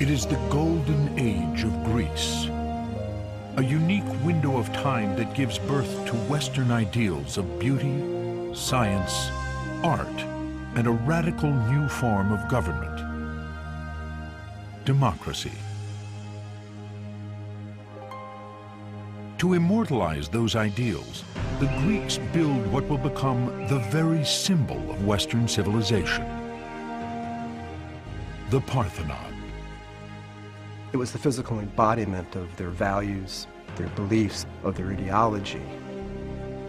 It is the golden age of Greece, a unique window of time that gives birth to Western ideals of beauty, science, art, and a radical new form of government: democracy. To immortalize those ideals, the Greeks build what will become the very symbol of Western civilization: the Parthenon. It was the physical embodiment of their values, their beliefs, of their ideology.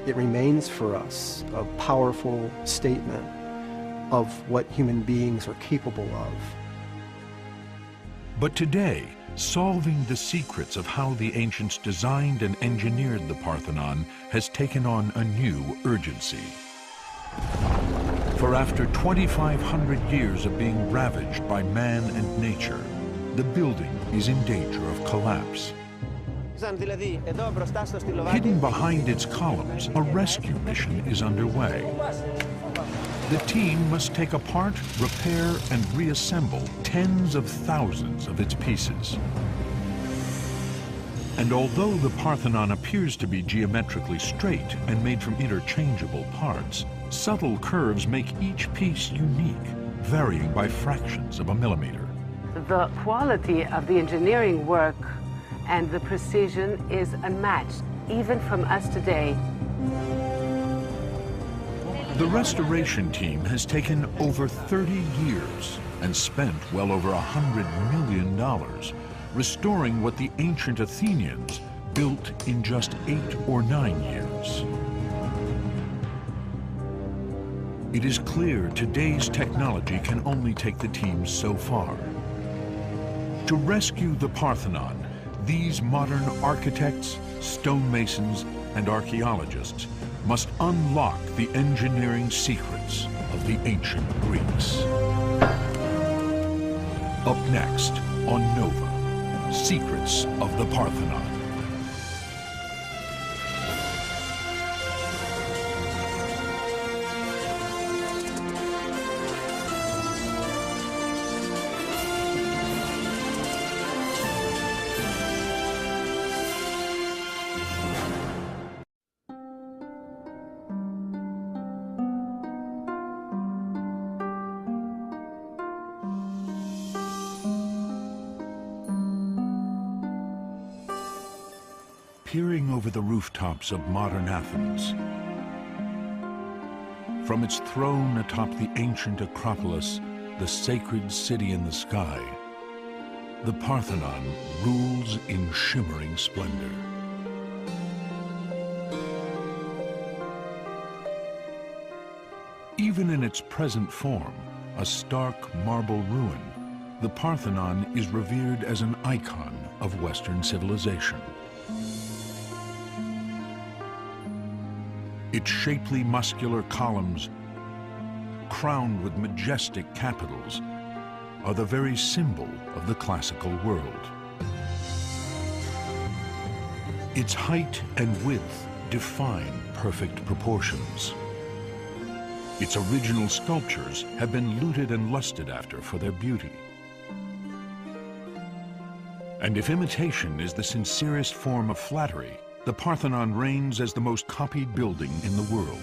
It remains for us a powerful statement of what human beings are capable of. But today, solving the secrets of how the ancients designed and engineered the Parthenon has taken on a new urgency. For after 2,500 years of being ravaged by man and nature, the building is in danger of collapse. Hidden behind its columns, a rescue mission is underway. The team must take apart, repair, and reassemble tens of thousands of its pieces. And although the Parthenon appears to be geometrically straight and made from interchangeable parts, subtle curves make each piece unique, varying by fractions of a millimeter. The quality of the engineering work and the precision is unmatched, even from us today. The restoration team has taken over 30 years and spent well over $100 million restoring what the ancient Athenians built in just 8 or 9 years. It is clear today's technology can only take the team so far. To rescue the Parthenon, these modern architects, stonemasons, and archaeologists must unlock the engineering secrets of the ancient Greeks. Up next on Nova, Secrets of the Parthenon. Peering over the rooftops of modern Athens, from its throne atop the ancient Acropolis, the sacred city in the sky, the Parthenon rules in shimmering splendor. Even in its present form, a stark marble ruin, the Parthenon is revered as an icon of Western civilization. Its shapely, muscular columns, crowned with majestic capitals, are the very symbol of the classical world. Its height and width define perfect proportions. Its original sculptures have been looted and lusted after for their beauty. And if imitation is the sincerest form of flattery, the Parthenon reigns as the most copied building in the world.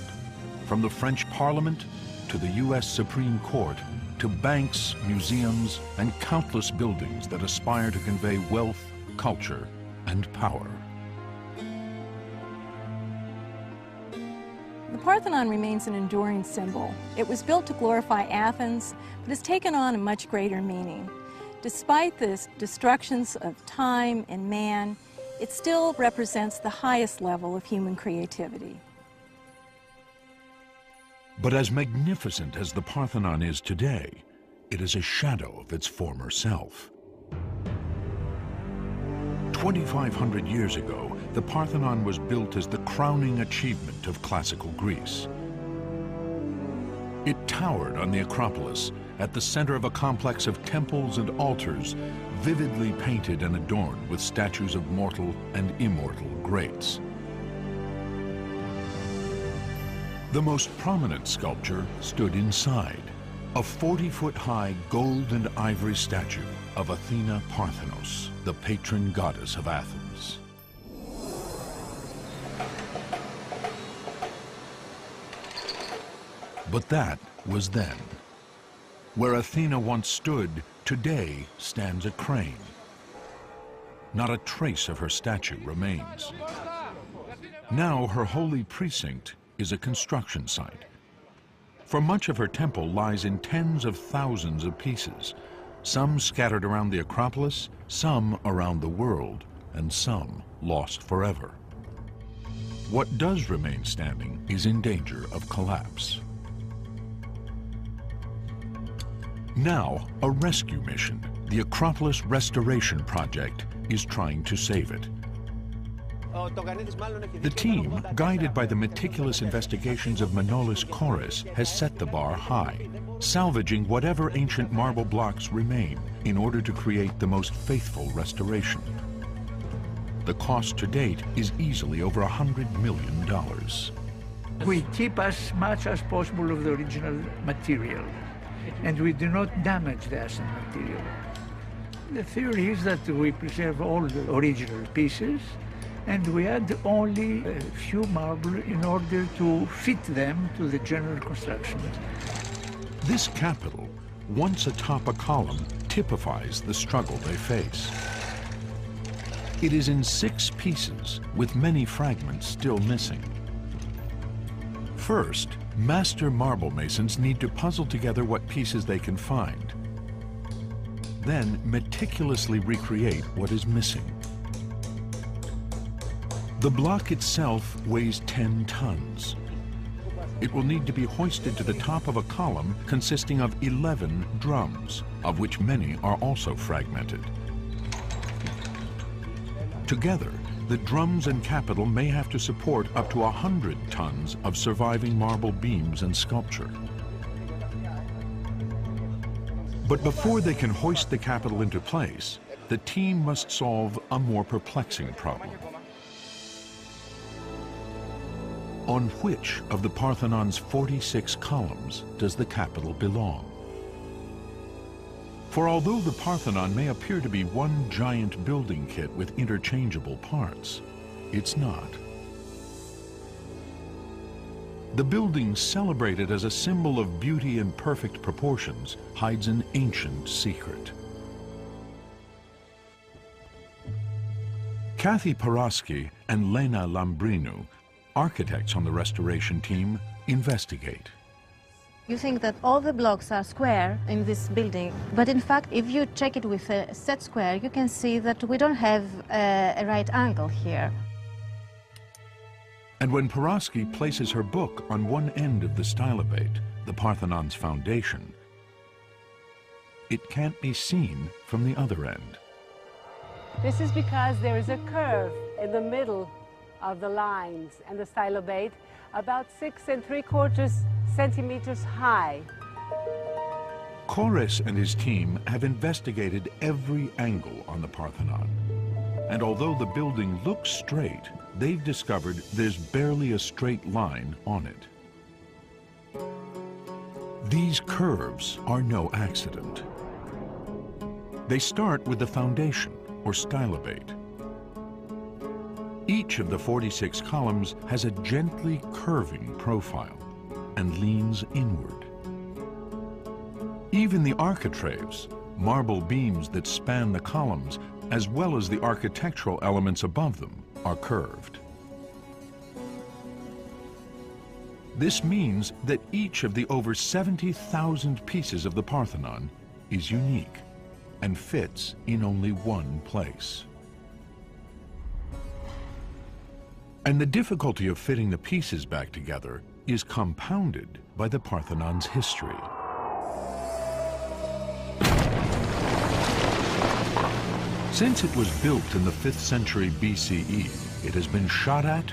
From the French Parliament to the US Supreme Court, to banks, museums, and countless buildings that aspire to convey wealth, culture, and power. The Parthenon remains an enduring symbol. It was built to glorify Athens, but has taken on a much greater meaning. Despite the destructions of time and man, it still represents the highest level of human creativity. But as magnificent as the Parthenon is today, it is a shadow of its former self. 2,500 years ago, the Parthenon was built as the crowning achievement of classical Greece. It towered on the Acropolis, at the center of a complex of temples and altars, vividly painted and adorned with statues of mortal and immortal greats. The most prominent sculpture stood inside, A 40-foot-high gold and ivory statue of Athena Parthenos, the patron goddess of Athens. But that was then. Where Athena once stood, today stands a crane. Not a trace of her statue remains. Now her holy precinct is a construction site. For much of her temple lies in tens of thousands of pieces, some scattered around the Acropolis, some around the world, and some lost forever. What does remain standing is in danger of collapse. Now, a rescue mission, the Acropolis Restoration Project, is trying to save it. The team, guided by the meticulous investigations of Manolis Kouris, has set the bar high, salvaging whatever ancient marble blocks remain in order to create the most faithful restoration. The cost to date is easily over $100 million. We keep as much as possible of the original material, and we do not damage the asset material. The theory is that we preserve all the original pieces, and we add only a few marble in order to fit them to the general construction. This capital, once atop a column, typifies the struggle they face. It is in 6 pieces, with many fragments still missing. First, master marble masons need to puzzle together what pieces they can find. Then meticulously recreate what is missing. The block itself weighs 10 tons. It will need to be hoisted to the top of a column consisting of 11 drums, of which many are also fragmented. Together, the drums and capital may have to support up to 100 tons of surviving marble beams and sculpture. But before they can hoist the capital into place, the team must solve a more perplexing problem. On which of the Parthenon's 46 columns does the capital belong? For although the Parthenon may appear to be one giant building kit with interchangeable parts, it's not. The building, celebrated as a symbol of beauty and perfect proportions, hides an ancient secret. Kathy Paraski and Lena Lambrinu, architects on the restoration team, investigate. You think that all the blocks are square in this building, but in fact, if you check it with a set square, you can see that we don't have a right angle here. And when Paraski places her book on one end of the stylobate, the Parthenon's foundation, it can't be seen from the other end. This is because there is a curve in the middle of the lines and the stylobate, about 6 3/4 centimeters high. Kouris and his team have investigated every angle on the Parthenon. And although the building looks straight, they've discovered there's barely a straight line on it. These curves are no accident. They start with the foundation, or stylobate. Each of the 46 columns has a gently curving profile and leans inward. Even the architraves, marble beams that span the columns, as well as the architectural elements above them, are curved. This means that each of the over 70,000 pieces of the Parthenon is unique and fits in only one place. And the difficulty of fitting the pieces back together is compounded by the Parthenon's history. Since it was built in the 5th century BCE, it has been shot at,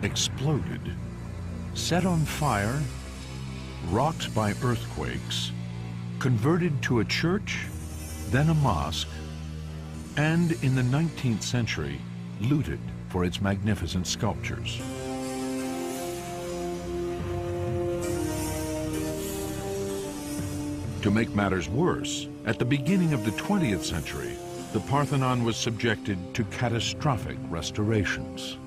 exploded, set on fire, rocked by earthquakes, converted to a church, then a mosque, and in the 19th century, looted for its magnificent sculptures. To make matters worse, at the beginning of the 20th century, the Parthenon was subjected to catastrophic restorations.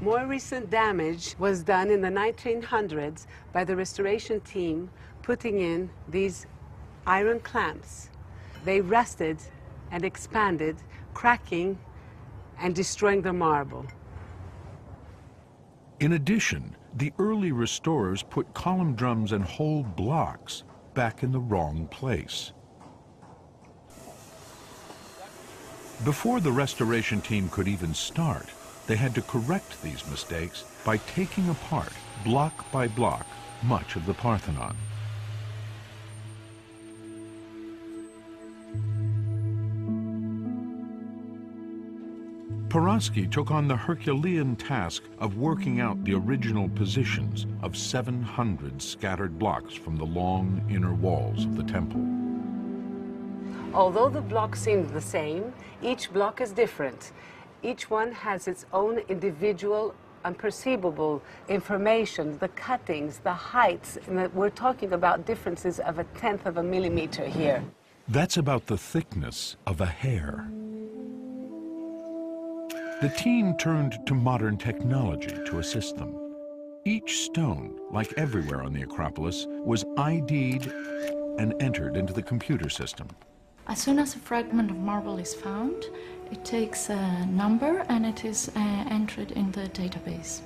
More recent damage was done in the 1900s by the restoration team putting in these iron clamps. They rusted and expanded, cracking and destroying the marble. In addition, the early restorers put column drums and whole blocks back in the wrong place. Before the restoration team could even start, they had to correct these mistakes by taking apart, block by block, much of the Parthenon. Paraski took on the Herculean task of working out the original positions of 700 scattered blocks from the long inner walls of the temple. Although the blocks seem the same, each block is different. Each one has its own individual, unperceivable information, the cuttings, the heights, and we're talking about differences of 1/10 of a millimeter here. That's about the thickness of a hair. The team turned to modern technology to assist them. Each stone, like everywhere on the Acropolis, was ID'd and entered into the computer system. As soon as a fragment of marble is found, it takes a number and it is entered in the database.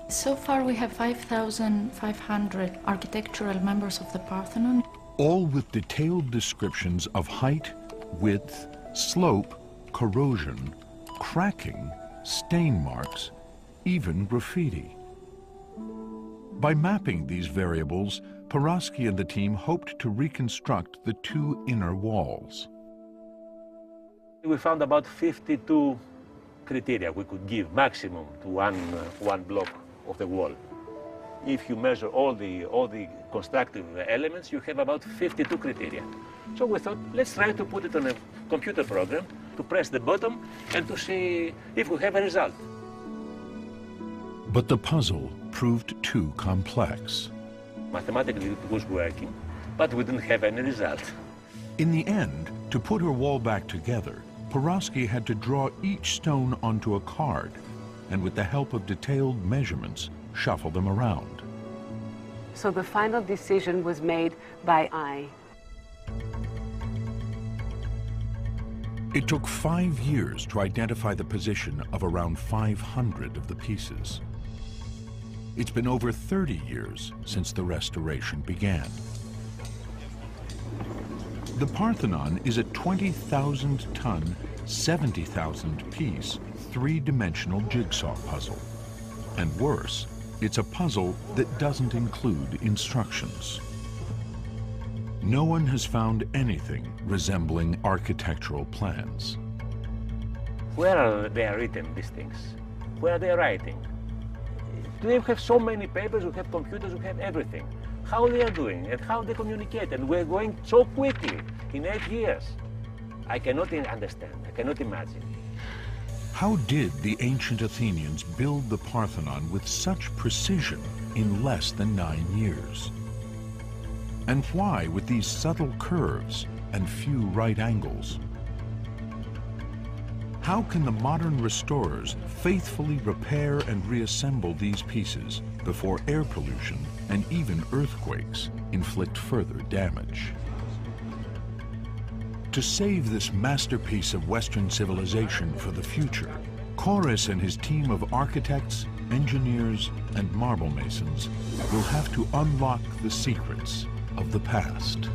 So far we have 5,500 architectural members of the Parthenon. All with detailed descriptions of height, width, slope, corrosion, cracking, stain marks, even graffiti. By mapping these variables, Paraski and the team hoped to reconstruct the two inner walls. We found about 52 criteria we could give maximum to one block of the wall. If you measure all the constructive elements, you have about 52 criteria. So we thought, let's try to put it on a computer program, to press the button and to see if we have a result. But the puzzle proved too complex. Mathematically it was working, but we didn't have any result. In the end, to put her wall back together, Paraski had to draw each stone onto a card, and with the help of detailed measurements, shuffle them around. So the final decision was made by eye. It took 5 years to identify the position of around 500 of the pieces. It's been over 30 years since the restoration began. The Parthenon is a 20,000-ton, 70,000-piece, three-dimensional jigsaw puzzle. And worse, it's a puzzle that doesn't include instructions. No one has found anything resembling architectural plans. Where are they written, these things? Where are they writing? They have so many papers, we have computers, we have everything. How they are doing and how they communicate, and we're going so quickly in 8 years. I cannot understand, I cannot imagine. How did the ancient Athenians build the Parthenon with such precision in less than 9 years? And why with these subtle curves and few right angles? How can the modern restorers faithfully repair and reassemble these pieces before air pollution and even earthquakes inflict further damage? To save this masterpiece of Western civilization for the future, Chorus and his team of architects, engineers, and marble masons will have to unlock the secrets of the past.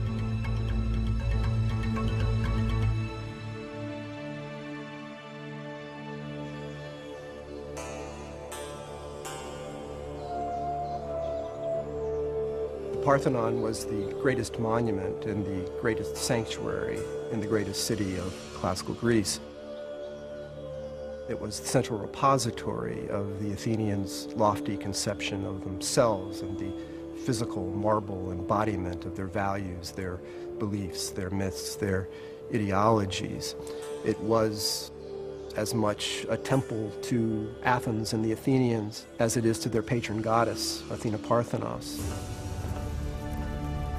The Parthenon was the greatest monument and the greatest sanctuary in the greatest city of classical Greece. It was the central repository of the Athenians' lofty conception of themselves and the physical marble embodiment of their values, their beliefs, their myths, their ideologies. It was as much a temple to Athens and the Athenians as it is to their patron goddess, Athena Parthenos.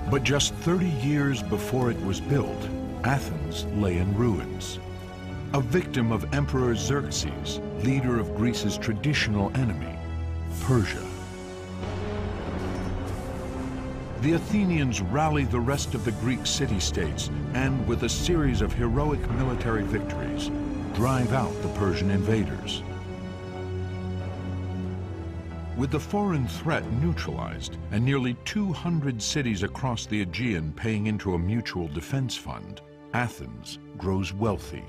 But just 30 years before it was built, Athens lay in ruins. A victim of Emperor Xerxes, leader of Greece's traditional enemy, Persia. The Athenians rally the rest of the Greek city-states and, with a series of heroic military victories, drive out the Persian invaders. With the foreign threat neutralized and nearly 200 cities across the Aegean paying into a mutual defense fund, Athens grows wealthy.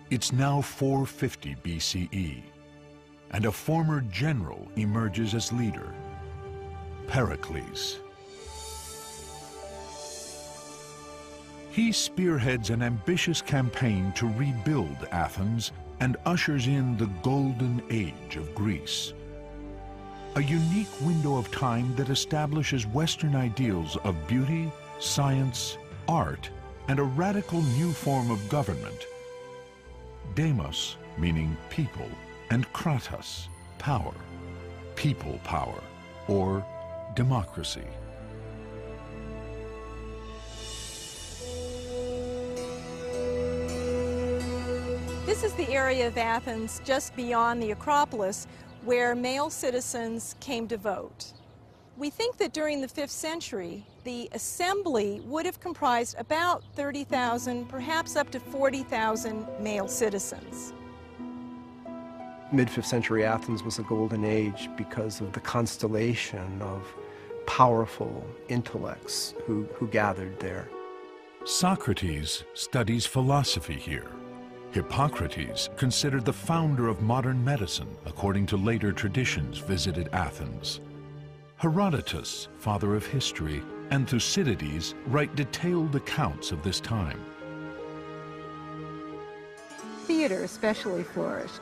It's now 450 BCE, and a former general emerges as leader, Pericles. He spearheads an ambitious campaign to rebuild Athens and ushers in the golden age of Greece. A unique window of time that establishes Western ideals of beauty, science, art, and a radical new form of government. Demos, meaning people, and kratos, power, people power, or democracy. This is the area of Athens just beyond the Acropolis where male citizens came to vote. We think that during the 5th century, the assembly would have comprised about 30,000, perhaps up to 40,000 male citizens. Mid-5th century Athens was a golden age because of the constellation of powerful intellects who gathered there. Socrates studies philosophy here. Hippocrates, considered the founder of modern medicine, according to later traditions, visited Athens. Herodotus, father of history, and Thucydides write detailed accounts of this time. Theater especially flourished.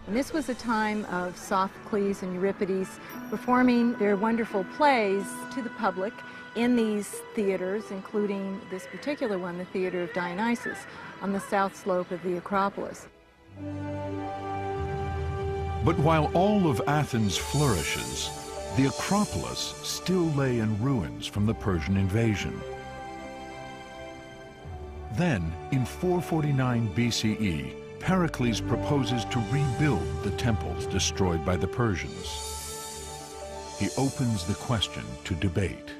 And this was a time of Sophocles and Euripides performing their wonderful plays to the public in these theaters, including this particular one, the Theater of Dionysus, on the south slope of the Acropolis. But while all of Athens flourishes, the Acropolis still lay in ruins from the Persian invasion. Then, in 449 BCE, Pericles proposes to rebuild the temples destroyed by the Persians. He opens the question to debate.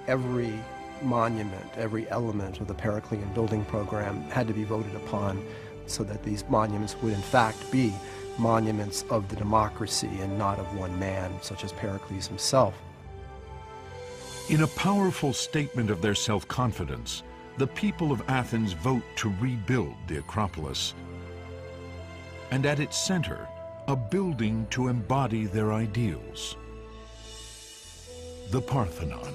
Every monument, every element of the Periclean building program had to be voted upon so that these monuments would in fact be monuments of the democracy and not of one man, such as Pericles himself. In a powerful statement of their self-confidence, the people of Athens vote to rebuild the Acropolis, and at its center, a building to embody their ideals, the Parthenon.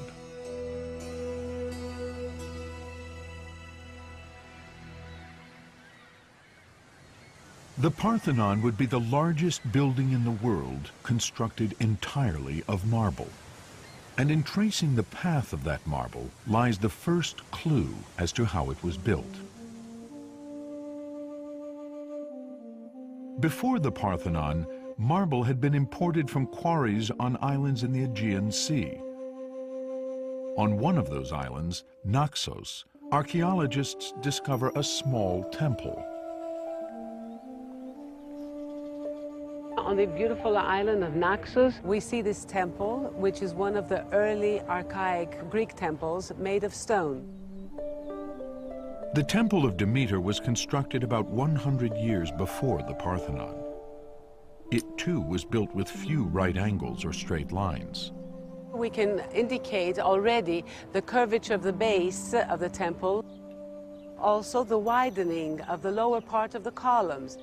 The Parthenon would be the largest building in the world constructed entirely of marble. And in tracing the path of that marble lies the first clue as to how it was built. Before the Parthenon, marble had been imported from quarries on islands in the Aegean Sea. On one of those islands, Naxos, archaeologists discover a small temple. On the beautiful island of Naxos, we see this temple, which is one of the early archaic Greek temples made of stone. The Temple of Demeter was constructed about 100 years before the Parthenon. It too was built with few right angles or straight lines. We can indicate already the curvature of the base of the temple, also the widening of the lower part of the columns.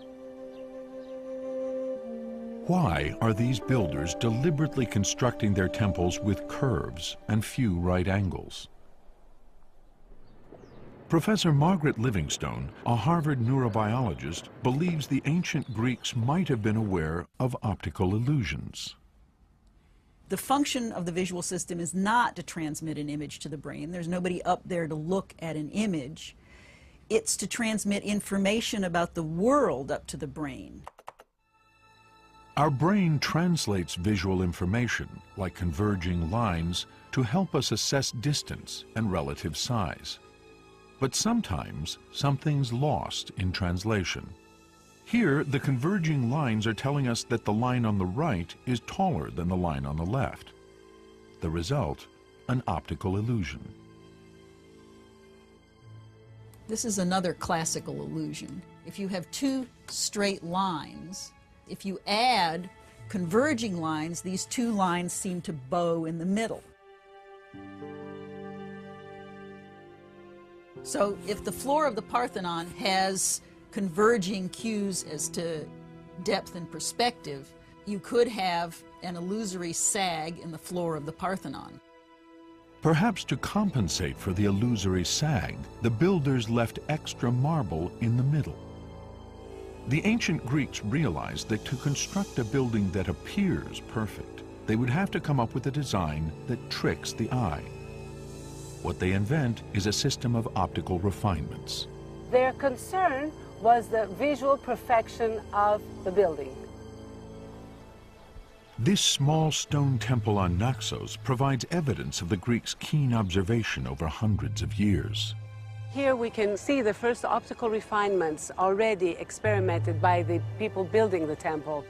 Why are these builders deliberately constructing their temples with curves and few right angles? Professor Margaret Livingstone, a Harvard neurobiologist, believes the ancient Greeks might have been aware of optical illusions. The function of the visual system is not to transmit an image to the brain. There's nobody up there to look at an image. It's to transmit information about the world up to the brain. Our brain translates visual information, like converging lines, to help us assess distance and relative size. But sometimes something's lost in translation. Here, the converging lines are telling us that the line on the right is taller than the line on the left. The result, an optical illusion. This is another classical illusion. If you have two straight lines, if you add converging lines, these two lines seem to bow in the middle. So if the floor of the Parthenon has converging cues as to depth and perspective, you could have an illusory sag in the floor of the Parthenon. Perhaps to compensate for the illusory sag, the builders left extra marble in the middle. The ancient Greeks realized that to construct a building that appears perfect, they would have to come up with a design that tricks the eye. What they invent is a system of optical refinements. Their concern was the visual perfection of the building. This small stone temple on Naxos provides evidence of the Greeks' keen observation over hundreds of years. Here we can see the first optical refinements already experimented by the people building the temple.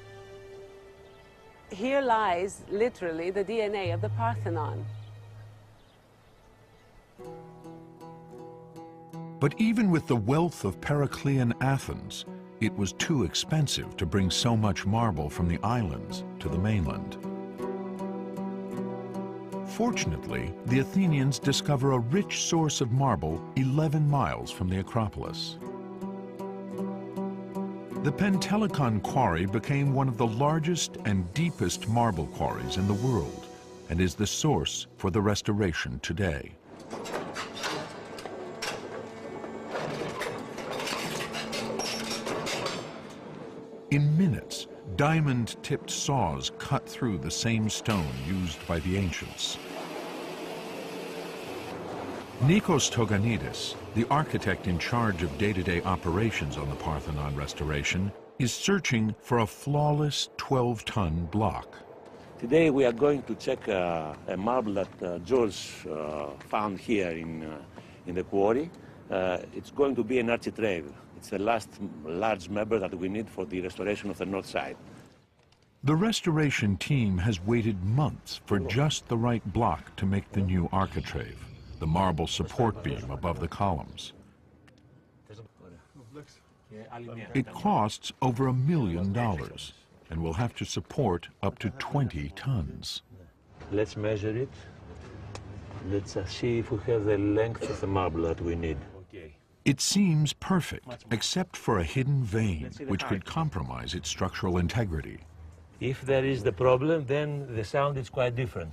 Here lies, literally, the DNA of the Parthenon. But even with the wealth of Periclean Athens, it was too expensive to bring so much marble from the islands to the mainland. Fortunately, the Athenians discover a rich source of marble 11 miles from the Acropolis. The Pentelicon quarry became one of the largest and deepest marble quarries in the world and is the source for the restoration today. In minutes, diamond-tipped saws cut through the same stone used by the ancients. Nikos Toganidis, the architect in charge of day-to-day operations on the Parthenon restoration, is searching for a flawless 12-ton block. Today we are going to check a marble that George found here in the quarry. It's going to be an architrave. It's the last large member that we need for the restoration of the north side. The restoration team has waited months for just the right block to make the new architrave, the marble support beam above the columns. It costs over $1 million and will have to support up to 20 tons. Let's measure it. Let's see if we have the length of the marble that we need. It seems perfect, except for a hidden vein, which could compromise its structural integrity. If there is the problem, then the sound is quite different.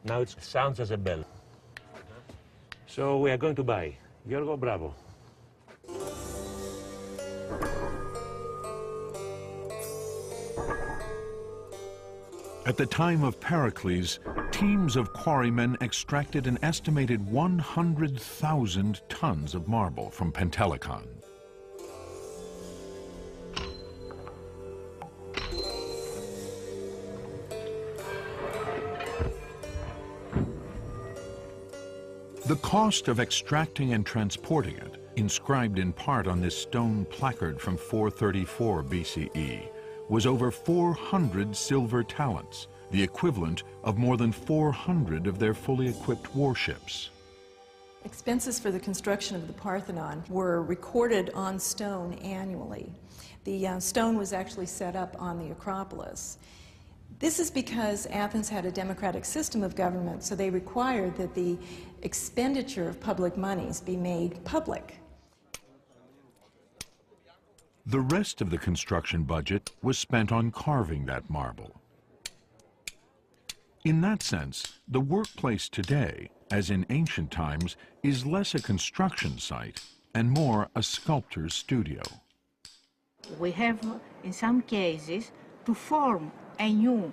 Now it sounds as a bell. So we are going to buy. Giorgo, bravo. At the time of Pericles, teams of quarrymen extracted an estimated 100,000 tons of marble from Pentelicon. The cost of extracting and transporting it, inscribed in part on this stone placard from 434 BCE, was over 400 silver talents, the equivalent of more than 400 of their fully equipped warships. Expenses for the construction of the Parthenon were recorded on stone annually. The stone was actually set up on the Acropolis. This is because Athens had a democratic system of government, so they required that the expenditure of public monies be made public. The rest of the construction budget was spent on carving that marble. In that sense, the workplace today, as in ancient times, is less a construction site and more a sculptor's studio. We have, in some cases, to form a new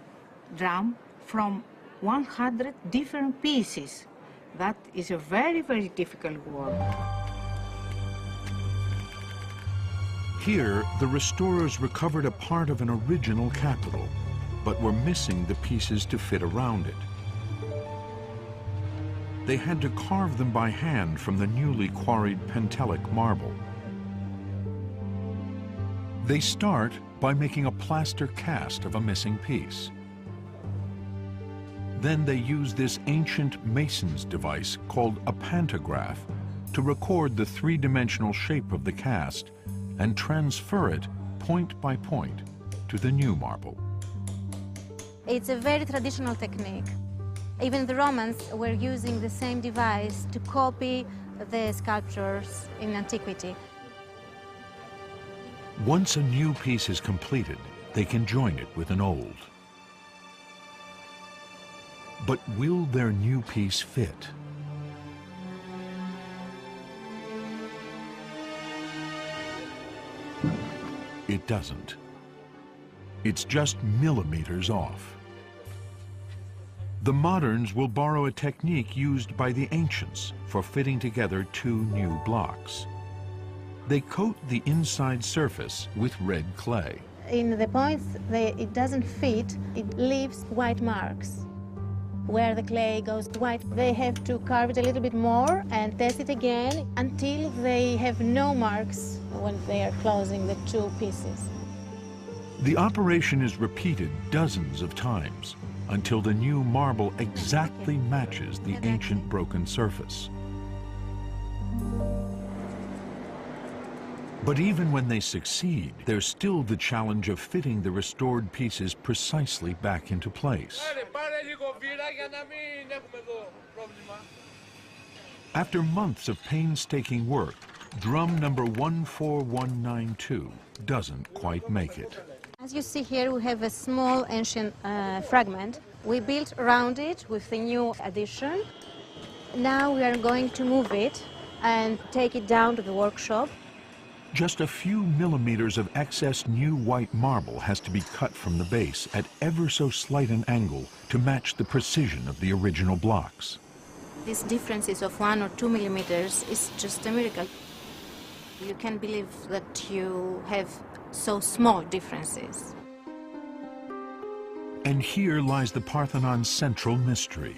drum from 100 different pieces. That is a very, very difficult work. Here, the restorers recovered a part of an original capital, but were missing the pieces to fit around it. They had to carve them by hand from the newly quarried Pentelic marble. They start by making a plaster cast of a missing piece. Then they use this ancient mason's device called a pantograph to record the three-dimensional shape of the cast and transfer it point by point to the new marble. It's a very traditional technique. Even the Romans were using the same device to copy the sculptures in antiquity. Once a new piece is completed, they can join it with an old. But will their new piece fit? It doesn't. It's just millimeters off. The moderns will borrow a technique used by the ancients for fitting together two new blocks. They coat the inside surface with red clay. In the points it doesn't fit, it leaves white marks. Where the clay goes white, they have to carve it a little bit more and test it again until they have no marks when they are closing the two pieces. The operation is repeated dozens of times until the new marble exactly matches the ancient broken surface. But even when they succeed, there's still the challenge of fitting the restored pieces precisely back into place. After months of painstaking work, drum number 14192 doesn't quite make it. As you see here, we have a small ancient fragment. We built around it with the new addition. Now we are going to move it and take it down to the workshop. Just a few millimeters of excess new white marble has to be cut from the base at ever so slight an angle to match the precision of the original blocks. These differences of 1 or 2 millimeters is just a miracle. You can't believe that you have so small differences. And here lies the Parthenon's central mystery.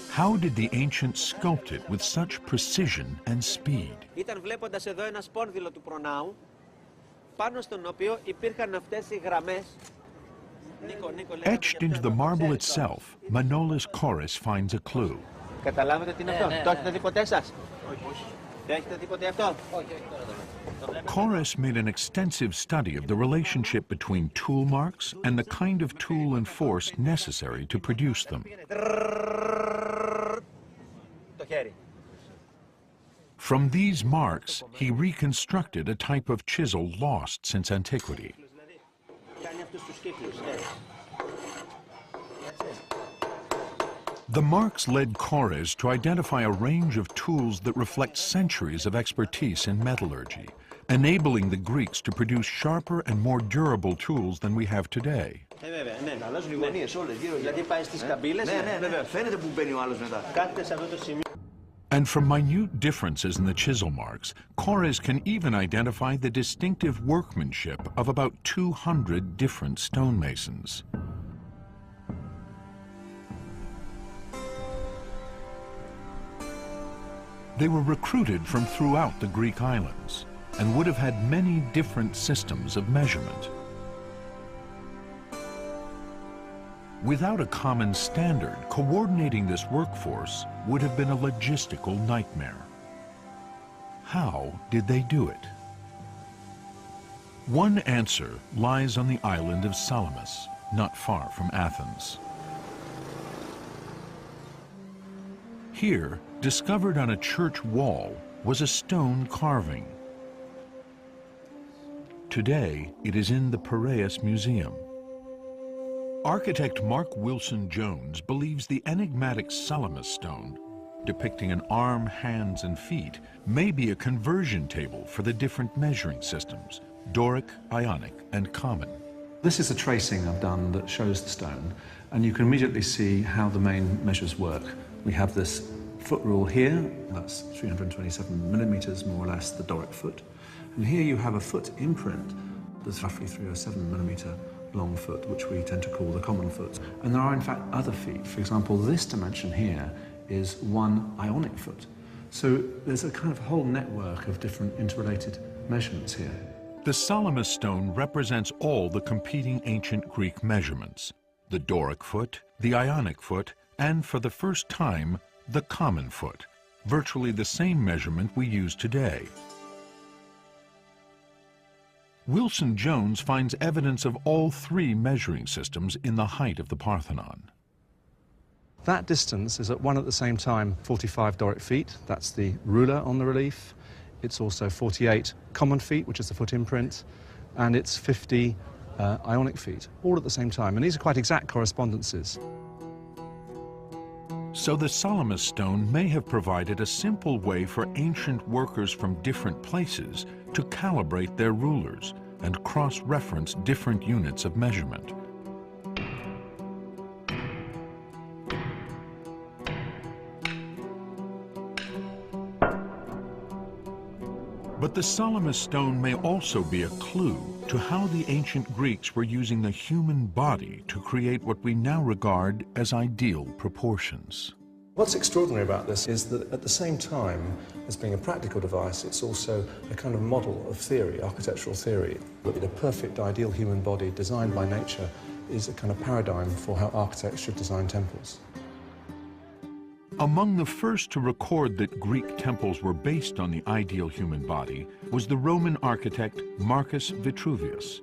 How did the ancients sculpt it with such precision and speed? Ήταν βλέποντας εδώ ένα σπόνδυλο του προνάου, πάνω στον οποίο υπήρχαν αυτές οι γραμμές. Etched into the marble itself, Manolis Koris finds a clue. Καταλάβετε τι είναι αυτό? Το έχετε δει ποτέ σας? Όχι. Δεν έχετε δει ποτέ αυτό? Koris made an extensive study of the relationship between tool marks and the kind of tool and force necessary to produce them. From these marks, he reconstructed a type of chisel lost since antiquity. The marks led Koris to identify a range of tools that reflect centuries of expertise in metallurgy, enabling the Greeks to produce sharper and more durable tools than we have today. And from minute differences in the chisel marks, Koris can even identify the distinctive workmanship of about 200 different stonemasons. They were recruited from throughout the Greek islands and would have had many different systems of measurement. Without a common standard, coordinating this workforce would have been a logistical nightmare. How did they do it? One answer lies on the island of Salamis, not far from Athens. Here, discovered on a church wall, was a stone carving. Today, it is in the Piraeus Museum. Architect Mark Wilson Jones believes the enigmatic Salamis stone, depicting an arm, hands, and feet, may be a conversion table for the different measuring systems, Doric, Ionic, and Common. This is a tracing I've done that shows the stone, and you can immediately see how the main measures work. We have this foot rule here, that's 327 millimeters, more or less, the Doric foot. And here you have a foot imprint that's roughly 307 millimeter long foot, which we tend to call the common foot. And there are in fact other feet. For example, this dimension here is one ionic foot. So there's a kind of whole network of different interrelated measurements here. The Salamis stone represents all the competing ancient Greek measurements: the Doric foot, the Ionic foot, and for the first time, the common foot, virtually the same measurement we use today. Wilson Jones finds evidence of all three measuring systems in the height of the Parthenon. That distance is at the same time 45 Doric feet, that's the ruler on the relief. It's also 48 common feet, which is the foot imprint, and it's 50 Ionic feet, all at the same time. And these are quite exact correspondences. So the Salamis stone may have provided a simple way for ancient workers from different places to calibrate their rulers and cross-reference different units of measurement. But the Salamis stone may also be a clue to how the ancient Greeks were using the human body to create what we now regard as ideal proportions. What's extraordinary about this is that at the same time as being a practical device, it's also a kind of model of theory, architectural theory. That a perfect ideal human body designed by nature is a kind of paradigm for how architects should design temples. Among the first to record that Greek temples were based on the ideal human body was the Roman architect Marcus Vitruvius.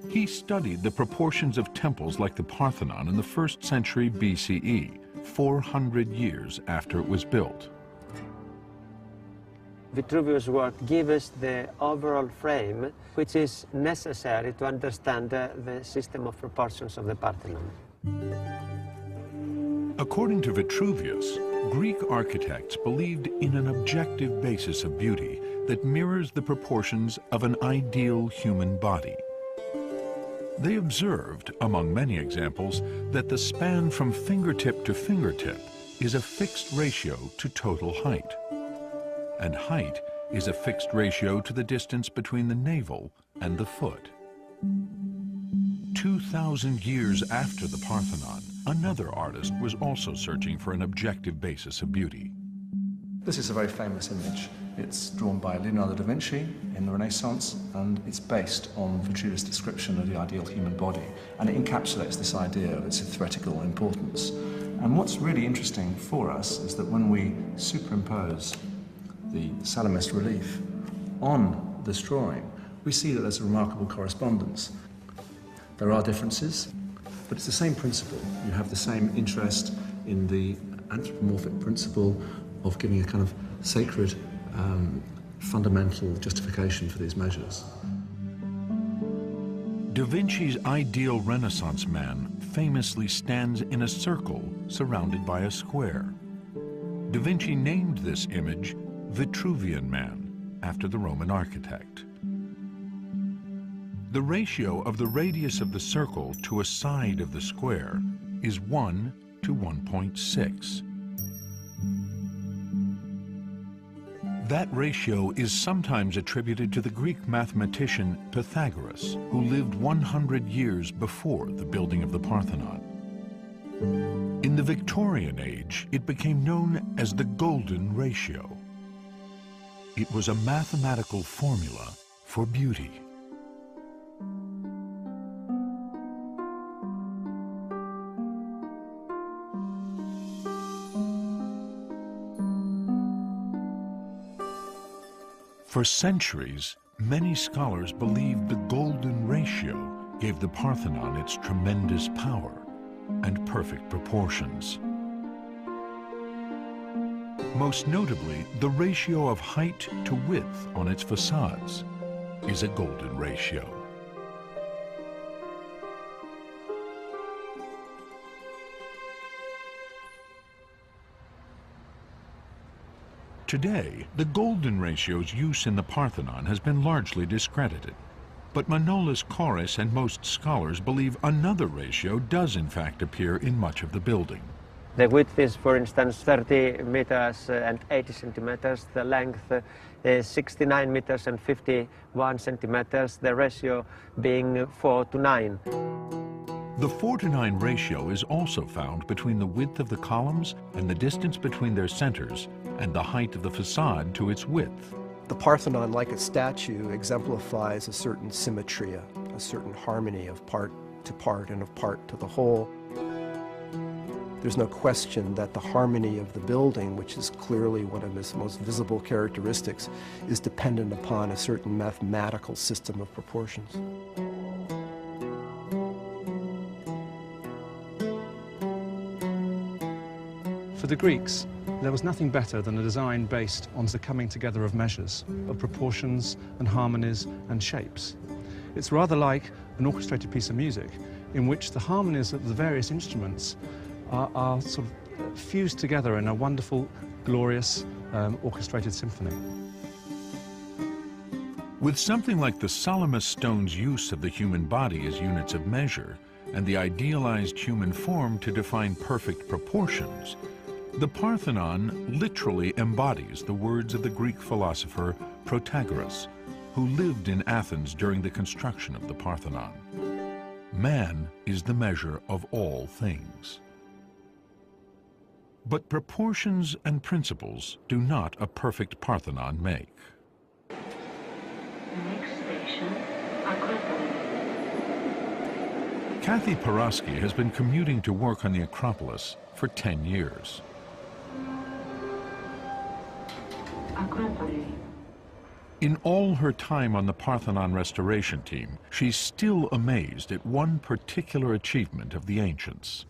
He studied the proportions of temples like the Parthenon in the 1st century BCE, 400 years after it was built. Vitruvius' work gives us the overall frame which is necessary to understand the system of proportions of the Parthenon. According to Vitruvius, Greek architects believed in an objective basis of beauty that mirrors the proportions of an ideal human body. They observed, among many examples, that the span from fingertip to fingertip is a fixed ratio to total height, and height is a fixed ratio to the distance between the navel and the foot. 2,000 years after the Parthenon, another artist was also searching for an objective basis of beauty. This is a very famous image. It's drawn by Leonardo da Vinci in the Renaissance, and it's based on Vitruvius' description of the ideal human body, and it encapsulates this idea of its theoretical importance. And what's really interesting for us is that when we superimpose the Salamis relief on this drawing, we see that there's a remarkable correspondence. There are differences, but it's the same principle. You have the same interest in the anthropomorphic principle of giving a kind of sacred, fundamental justification for these measures. Da Vinci's ideal Renaissance man famously stands in a circle surrounded by a square. Da Vinci named this image Vitruvian Man, after the Roman architect. The ratio of the radius of the circle to a side of the square is 1 to 1.6. That ratio is sometimes attributed to the Greek mathematician Pythagoras, who lived 100 years before the building of the Parthenon. In the Victorian age, it became known as the golden ratio. It was a mathematical formula for beauty. For centuries, many scholars believed the golden ratio gave the Parthenon its tremendous power and perfect proportions. Most notably, the ratio of height to width on its facades is a golden ratio. Today, the golden ratio's use in the Parthenon has been largely discredited. But Manolis Korres and most scholars believe another ratio does in fact appear in much of the building, The width is, for instance, 30 meters and 80 centimeters. The length is 69 meters and 51 centimeters, the ratio being 4:9. The 4:9 ratio is also found between the width of the columns and the distance between their centers and the height of the facade to its width. The Parthenon, like a statue, exemplifies a certain symmetry, a certain harmony of part to part and of part to the whole. There's no question that the harmony of the building, which is clearly one of its most visible characteristics, is dependent upon a certain mathematical system of proportions. For the Greeks, there was nothing better than a design based on the coming together of measures, of proportions and harmonies and shapes. It's rather like an orchestrated piece of music in which the harmonies of the various instruments are sort of fused together in a wonderful, glorious, orchestrated symphony. With something like the Salamis stone's use of the human body as units of measure and the idealized human form to define perfect proportions, the Parthenon literally embodies the words of the Greek philosopher Protagoras, who lived in Athens during the construction of the Parthenon. Man is the measure of all things. But proportions and principles do not a perfect Parthenon make. Next station, Acropolis. Kathy Porosky has been commuting to work on the Acropolis for 10 years. Acropolis. In all her time on the Parthenon restoration team, she's still amazed at one particular achievement of the ancients: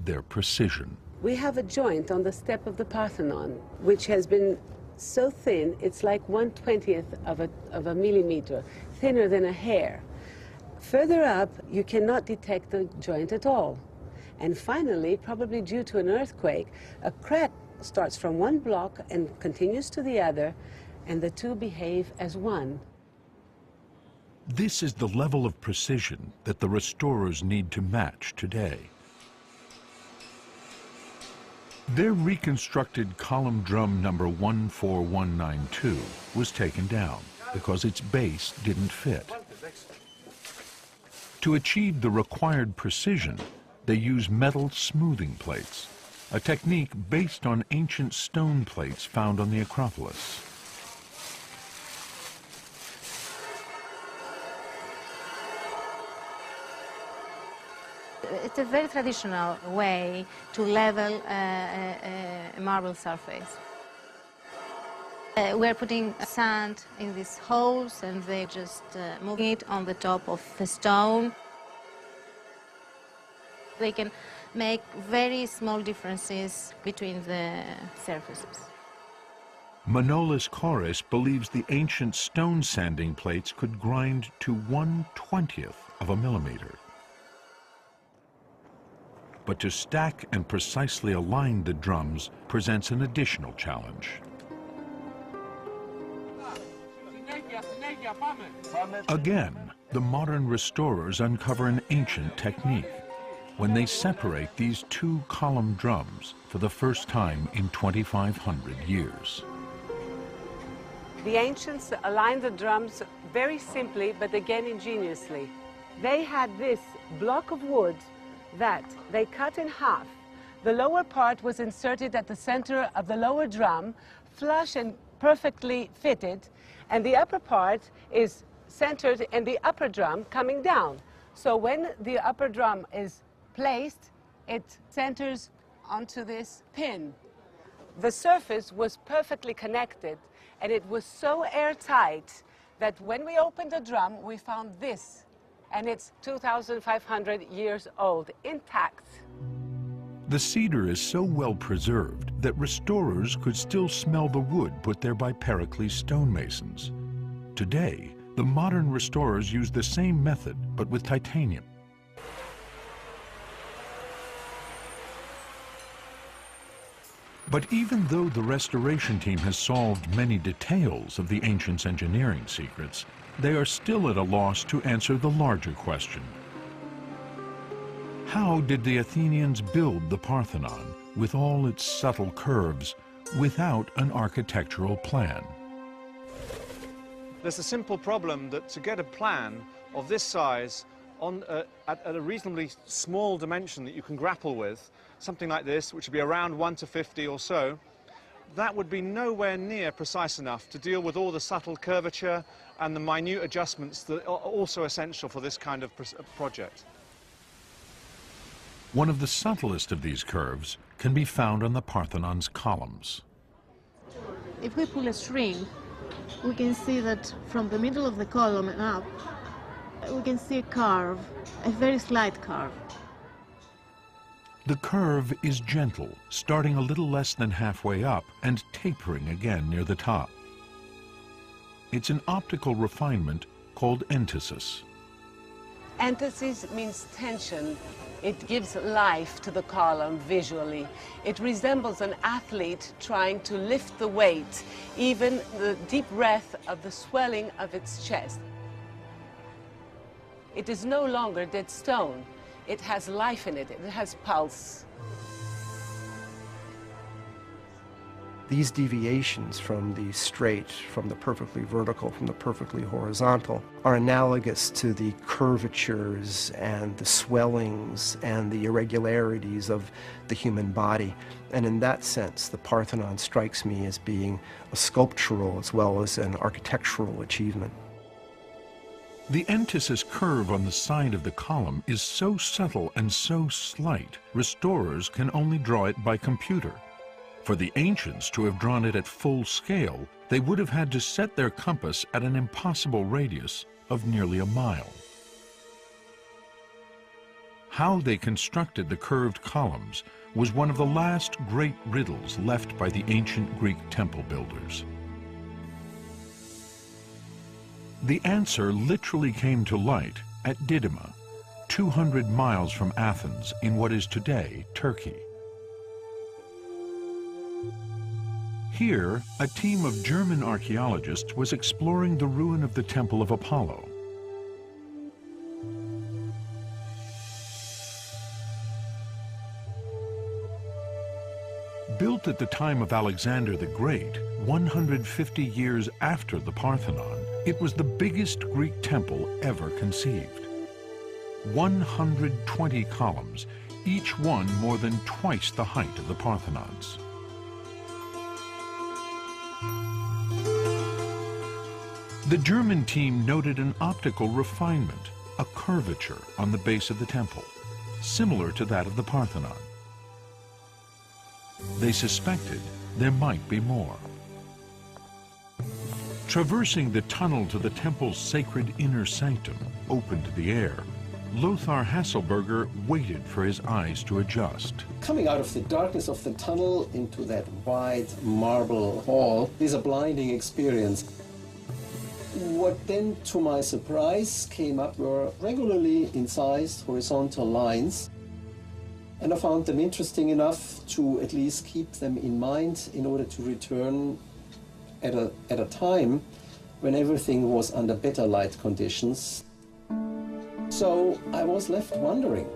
their precision. We have a joint on the step of the Parthenon, which has been so thin, it's like 1/20th of a millimeter, thinner than a hair. Further up, you cannot detect the joint at all. And finally, probably due to an earthquake, a crack starts from one block and continues to the other, and the two behave as one. This is the level of precision that the restorers need to match today. Their reconstructed column drum number 14192 was taken down because its base didn't fit. To achieve the required precision, they use metal smoothing plates, a technique based on ancient stone plates found on the Acropolis. It's a very traditional way to level a marble surface. We're putting sand in these holes and they just moving it on the top of the stone. They can make very small differences between the surfaces. Manolis Koris believes the ancient stone sanding plates could grind to 1/20th of a millimeter. But to stack and precisely align the drums presents an additional challenge. Again, the modern restorers uncover an ancient technique when they separate these two column drums for the first time in 2,500 years. The ancients aligned the drums very simply, but again ingeniously. They had this block of wood that they cut in half. The lower part was inserted at the center of the lower drum, flush and perfectly fitted, and the upper part is centered in the upper drum coming down. So when the upper drum is placed, it centers onto this pin. The surface was perfectly connected, and it was so airtight that when we opened the drum, we found this, and it's 2,500 years old, intact. The cedar is so well preserved that restorers could still smell the wood put there by Pericles stonemasons. Today, the modern restorers use the same method, but with titanium. But even though the restoration team has solved many details of the ancients' engineering secrets, they are still at a loss to answer the larger question. How did the Athenians build the Parthenon with all its subtle curves without an architectural plan? There's a simple problem that to get a plan of this size at a reasonably small dimension that you can grapple with, something like this, which would be around 1 to 50 or so, that would be nowhere near precise enough to deal with all the subtle curvature and the minute adjustments that are also essential for this kind of project. One of the subtlest of these curves can be found on the Parthenon's columns. If we pull a string, we can see that from the middle of the column and up, we can see a curve, a very slight curve. The curve is gentle, starting a little less than halfway up and tapering again near the top. It's an optical refinement called entasis. Entasis means tension. It gives life to the column visually. It resembles an athlete trying to lift the weight, even the deep breath of the swelling of its chest. It is no longer dead stone. It has life in it. It has pulse. These deviations from the straight, from the perfectly vertical, from the perfectly horizontal, are analogous to the curvatures and the swellings and the irregularities of the human body. And in that sense, the Parthenon strikes me as being a sculptural as well as an architectural achievement. The entasis curve on the side of the column is so subtle and so slight, restorers can only draw it by computer. For the ancients to have drawn it at full scale, they would have had to set their compass at an impossible radius of nearly a mile. How they constructed the curved columns was one of the last great riddles left by the ancient Greek temple builders. The answer literally came to light at Didyma, 200 miles from Athens in what is today Turkey. Here, a team of German archaeologists was exploring the ruin of the Temple of Apollo. Built at the time of Alexander the Great, 150 years after the Parthenon, it was the biggest Greek temple ever conceived. 120 columns, each one more than twice the height of the Parthenon's. The German team noted an optical refinement, a curvature on the base of the temple, similar to that of the Parthenon. They suspected there might be more. Traversing the tunnel to the temple's sacred inner sanctum, open to the air, Lothar Hasselberger waited for his eyes to adjust. Coming out of the darkness of the tunnel into that wide marble hall is a blinding experience. What then, to my surprise, came up were regularly incised horizontal lines, and I found them interesting enough to at least keep them in mind in order to return at a time when everything was under better light conditions. So I was left wondering.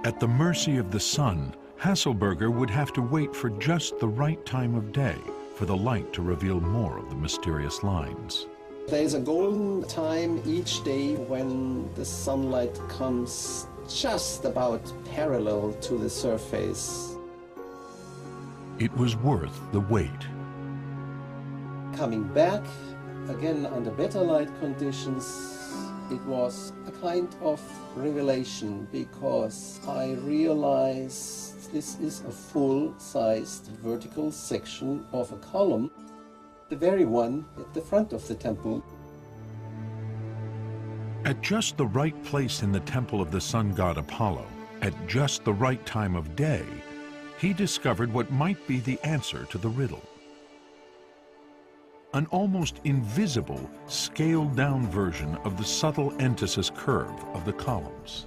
At the mercy of the sun, Hasselberger would have to wait for just the right time of day for the light to reveal more of the mysterious lines. There's a golden time each day when the sunlight comes just about parallel to the surface. It was worth the wait. Coming back, again under better light conditions, it was a kind of revelation because I realized this is a full-sized vertical section of a column, the very one at the front of the temple. At just the right place in the temple of the sun god Apollo, at just the right time of day, he discovered what might be the answer to the riddle. An almost invisible, scaled-down version of the subtle entasis curve of the columns.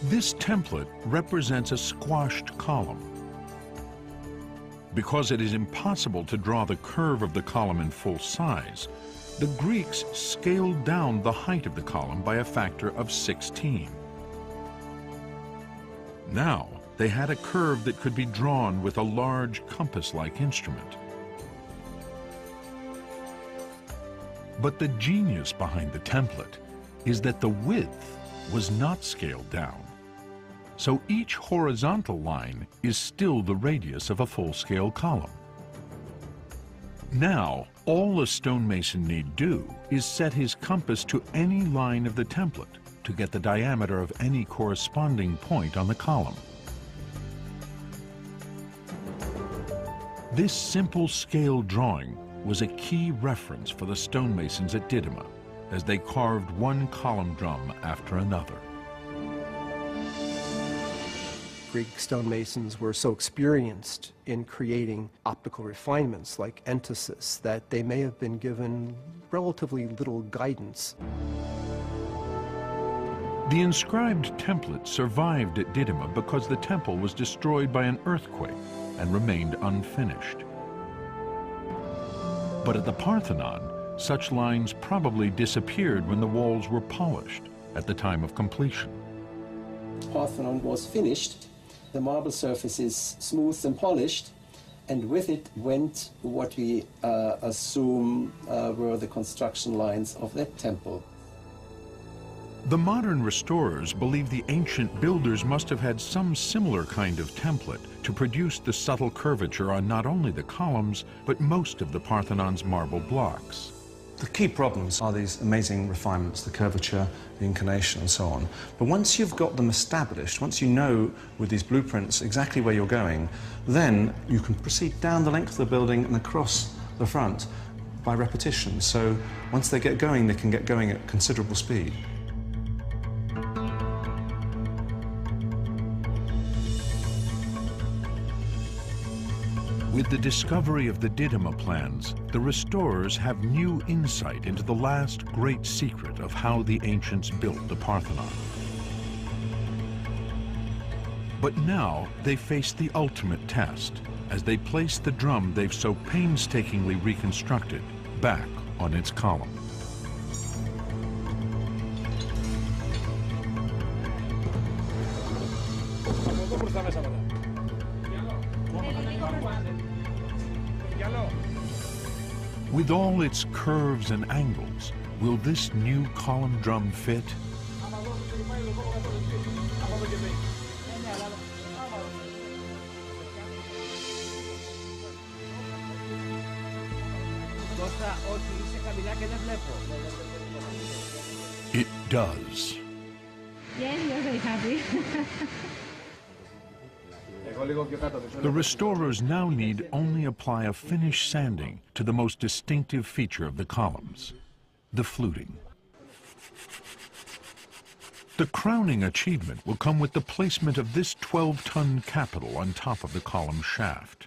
This template represents a squashed column. Because it is impossible to draw the curve of the column in full size, the Greeks scaled down the height of the column by a factor of 16. Now, they had a curve that could be drawn with a large compass-like instrument. But the genius behind the template is that the width was not scaled down. So each horizontal line is still the radius of a full-scale column. Now, all a stonemason need do is set his compass to any line of the template to get the diameter of any corresponding point on the column. This simple scale drawing was a key reference for the stonemasons at Didyma as they carved one column drum after another. Greek stonemasons were so experienced in creating optical refinements like entasis that they may have been given relatively little guidance. The inscribed template survived at Didyma because the temple was destroyed by an earthquake and remained unfinished. But at the Parthenon, such lines probably disappeared when the walls were polished at the time of completion. Parthenon was finished. The marble surface is smooth and polished, and with it went what we assume were the construction lines of that temple. The modern restorers believe the ancient builders must have had some similar kind of template to produce the subtle curvature on not only the columns, but most of the Parthenon's marble blocks. The key problems are these amazing refinements, the curvature, the inclination, and so on. But once you've got them established, once you know with these blueprints exactly where you're going, then you can proceed down the length of the building and across the front by repetition. So once they get going, they can get going at considerable speed. With the discovery of the Didyma plans, the restorers have new insight into the last great secret of how the ancients built the Parthenon. But now they face the ultimate test as they place the drum they've so painstakingly reconstructed back on its column. With all its curves and angles, will this new column drum fit? It does. Yes, we are very happy. The restorers now need only apply a finish sanding to the most distinctive feature of the columns, the fluting. The crowning achievement will come with the placement of this 12-ton capital on top of the column shaft.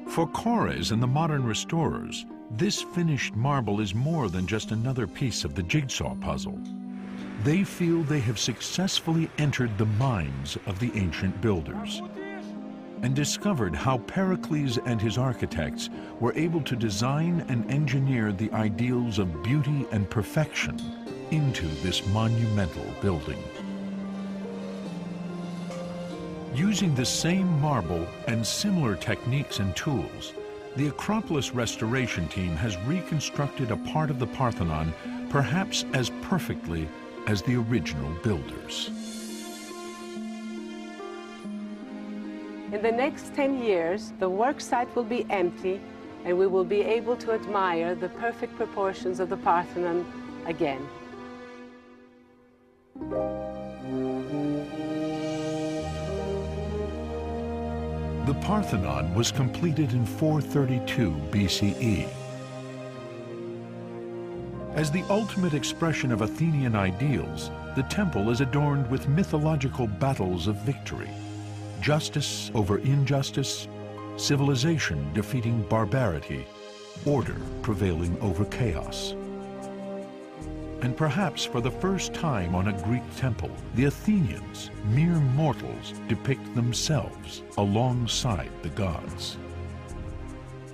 For Kores and the modern restorers, this finished marble is more than just another piece of the jigsaw puzzle. They feel they have successfully entered the minds of the ancient builders and discovered how Pericles and his architects were able to design and engineer the ideals of beauty and perfection into this monumental building. Using the same marble and similar techniques and tools, the Acropolis restoration team has reconstructed a part of the Parthenon perhaps as perfectly as the original builders. In the next 10 years, the work site will be empty and we will be able to admire the perfect proportions of the Parthenon again. The Parthenon was completed in 432 BCE. As the ultimate expression of Athenian ideals, the temple is adorned with mythological battles of victory. Justice over injustice, civilization defeating barbarity, order prevailing over chaos. and perhaps for the first time on a Greek temple, the Athenians, mere mortals, depict themselves alongside the gods.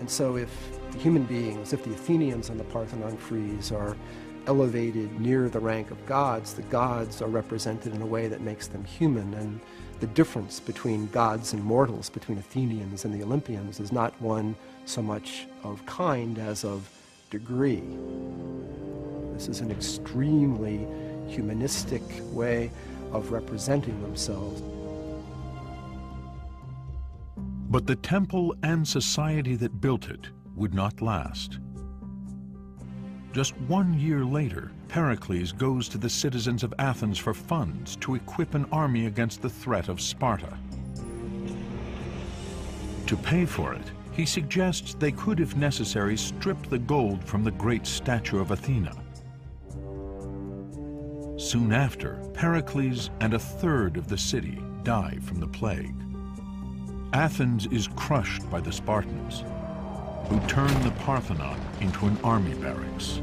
And so if the human beings, if the Athenians on the Parthenon frieze are elevated near the rank of gods, the gods are represented in a way that makes them human, and the difference between gods and mortals, between Athenians and the Olympians, is not one so much of kind as of degree. This is an extremely humanistic way of representing themselves. But the temple and society that built it would not last. Just 1 year later, Pericles goes to the citizens of Athens for funds to equip an army against the threat of Sparta. To pay for it, he suggests they could, if necessary, strip the gold from the great statue of Athena. Soon after, Pericles and a third of the city die from the plague. Athens is crushed by the Spartans, who turn the Parthenon into an army barracks.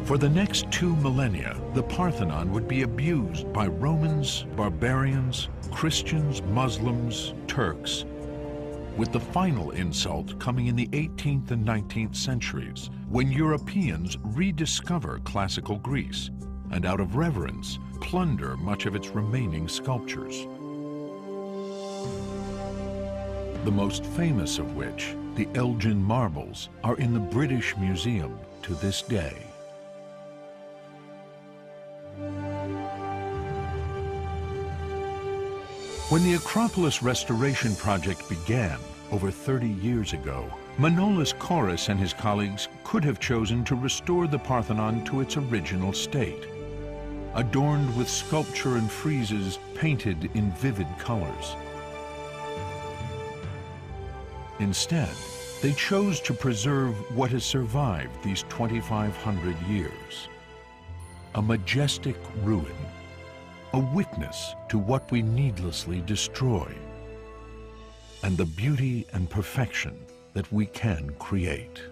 For the next 2 millennia, the Parthenon would be abused by Romans, barbarians, Christians, Muslims, Turks, with the final insult coming in the 18th and 19th centuries, when Europeans rediscover classical Greece and, out of reverence, plunder much of its remaining sculptures. The most famous of which, the Elgin marbles, are in the British Museum to this day. When the Acropolis restoration project began over 30 years ago, Manolis Korres and his colleagues could have chosen to restore the Parthenon to its original state, adorned with sculpture and friezes painted in vivid colors. Instead, they chose to preserve what has survived these 2,500 years. A majestic ruin, a witness to what we needlessly destroy, and the beauty and perfection that we can create.